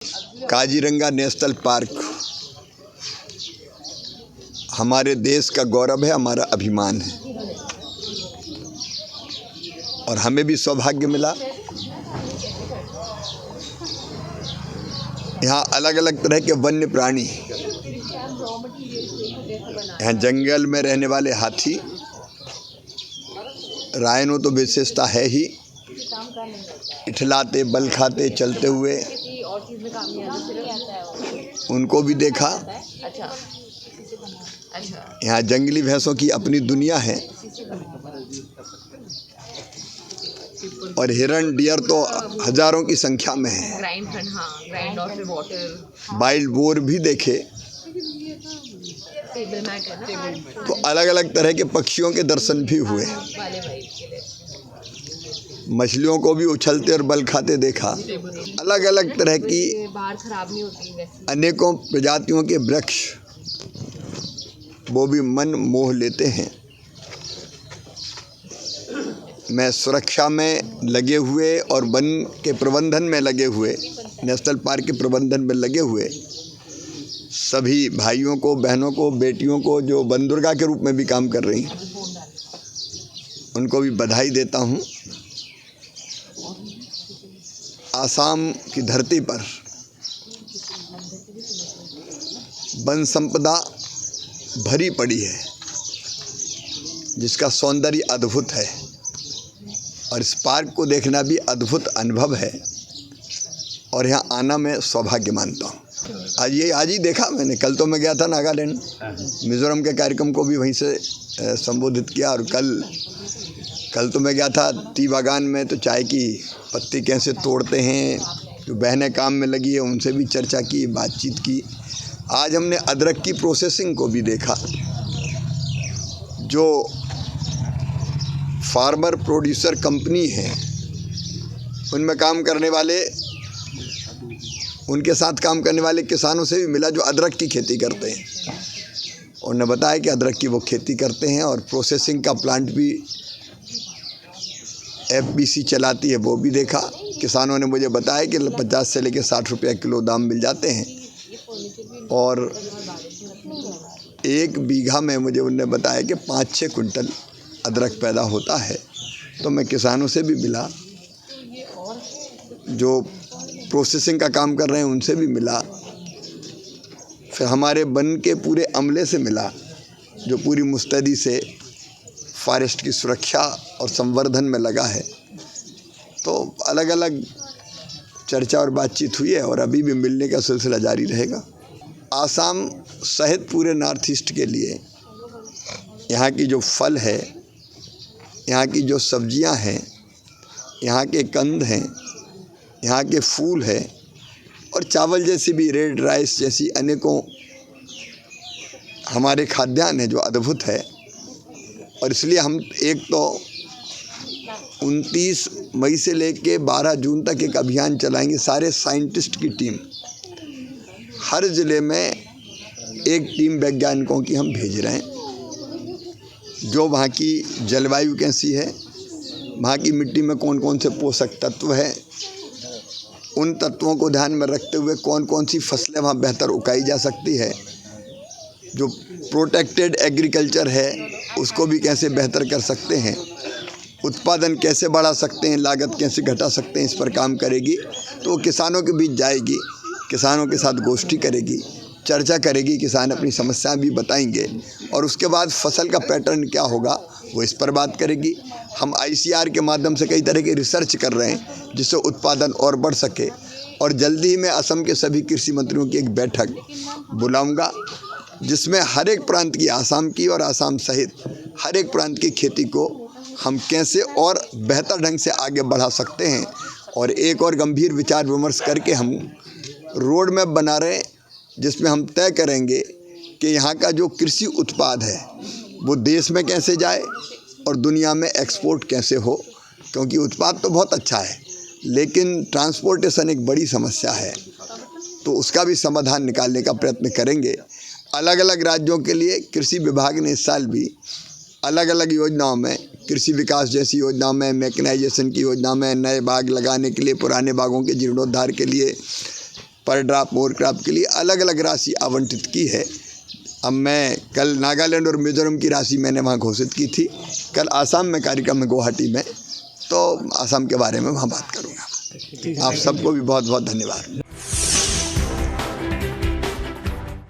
Kaziranga national park हमारे देश का गौरव है, हमारा अभिमान है। और हमें भी सौभाग्य मिला यहाँ अलग अलग तरह के वन्य प्राणी, यहाँ जंगल में रहने वाले हाथी, राइनो तो विशेषता है ही, इठलाते बल खाते चलते हुए उनको भी देखा। यहाँ जंगली भैंसों की अपनी दुनिया है और हिरण डियर तो हजारों की संख्या में है। वाइल्ड बोर भी देखे तो अलग अलग तरह के पक्षियों के दर्शन भी हुए। मछलियों को भी उछलते और बल खाते देखा। अलग अलग तरह की अनेकों प्रजातियों के वृक्ष वो भी मन मोह लेते हैं। मैं सुरक्षा में लगे हुए और वन के प्रबंधन में लगे हुए, नेशनल पार्क के प्रबंधन में लगे हुए सभी भाइयों को, बहनों को, बेटियों को जो वन दुर्गा के रूप में भी काम कर रही हैं, उनको भी बधाई देता हूँ। आसाम की धरती पर वन संपदा भरी पड़ी है जिसका सौंदर्य अद्भुत है और इस पार्क को देखना भी अद्भुत अनुभव है और यहाँ आना मैं सौभाग्य मानता हूँ। आज ही देखा मैंने। कल तो मैं गया था नागालैंड, मिज़ोरम के कार्यक्रम को भी वहीं से संबोधित किया। और कल तो मैं गया था टी बागान में, तो चाय की पत्ती कैसे तोड़ते हैं, जो बहनें काम में लगी है उनसे भी चर्चा की, बातचीत की। आज हमने अदरक की प्रोसेसिंग को भी देखा। जो फार्मर प्रोड्यूसर कंपनी है उनमें काम करने वाले, उनके साथ काम करने वाले किसानों से भी मिला जो अदरक की खेती करते हैं। उन्होंने बताया कि अदरक की वो खेती करते हैं और प्रोसेसिंग का प्लांट भी एफबीसी चलाती है, वो भी देखा। किसानों ने मुझे बताया कि 50 से लेकर 60 रुपया किलो दाम मिल जाते हैं और 1 बीघा में मुझे उन्होंने बताया कि 5-6 कुंटल अदरक पैदा होता है। तो मैं किसानों से भी मिला, जो प्रोसेसिंग का काम कर रहे हैं उनसे भी मिला, फिर हमारे वन के पूरे अमले से मिला जो पूरी मुस्तैदी से फॉरेस्ट की सुरक्षा और संवर्धन में लगा है। तो अलग अलग चर्चा और बातचीत हुई है और अभी भी मिलने का सिलसिला जारी रहेगा। आसाम सहित पूरे नॉर्थ ईस्ट के लिए यहाँ की जो फल है, यहाँ की जो सब्जियाँ हैं, यहाँ के कंद हैं, यहाँ के फूल है और चावल जैसी भी, रेड राइस जैसी अनेकों हमारे खाद्यान्न है जो अद्भुत है। और इसलिए हम एक तो 29 मई से लेके 12 जून तक एक अभियान चलाएंगे। सारे साइंटिस्ट की टीम, हर ज़िले में एक टीम वैज्ञानिकों की हम भेज रहे हैं जो वहाँ की जलवायु कैसी है, वहाँ की मिट्टी में कौन कौन से पोषक तत्व है, उन तत्वों को ध्यान में रखते हुए कौन कौन सी फसलें वहाँ बेहतर उगाई जा सकती है, जो प्रोटेक्टेड एग्रीकल्चर है उसको भी कैसे बेहतर कर सकते हैं, उत्पादन कैसे बढ़ा सकते हैं, लागत कैसे घटा सकते हैं, इस पर काम करेगी। तो किसानों के बीच जाएगी, किसानों के साथ गोष्ठी करेगी, चर्चा करेगी, किसान अपनी समस्याएं भी बताएंगे और उसके बाद फसल का पैटर्न क्या होगा वो इस पर बात करेगी। हम ICR के माध्यम से कई तरह की रिसर्च कर रहे हैं जिससे उत्पादन और बढ़ सके और जल्दी ही मैं असम के सभी कृषि मंत्रियों की एक बैठक बुलाऊंगा जिसमें हर एक प्रांत की, आसाम की और आसाम सहित हर एक प्रांत की खेती को हम कैसे और बेहतर ढंग से आगे बढ़ा सकते हैं। और एक और गंभीर विचार विमर्श करके हम रोड मैप बना रहे हैं जिसमें हम तय करेंगे कि यहाँ का जो कृषि उत्पाद है वो देश में कैसे जाए और दुनिया में एक्सपोर्ट कैसे हो, क्योंकि उत्पाद तो बहुत अच्छा है लेकिन ट्रांसपोर्टेशन एक बड़ी समस्या है। तो उसका भी समाधान निकालने का प्रयत्न करेंगे। अलग अलग राज्यों के लिए कृषि विभाग ने इस साल भी अलग अलग योजनाओं में, कृषि विकास जैसी योजनाओं में, मैकेनाइजेशन की योजना में, नए बाग लगाने के लिए, पुराने बागों के जीर्णोद्धार के लिए, पर ड्रॉप मोर क्रॉप के लिए अलग अलग राशि आवंटित की है। अब मैं कल नागालैंड और मिजोरम की राशि मैंने वहाँ घोषित की थी, कल आसाम में कार्यक्रम है गुवाहाटी में, तो आसाम के बारे में वहाँ बात करूँगा। आप सबको भी बहुत बहुत धन्यवाद।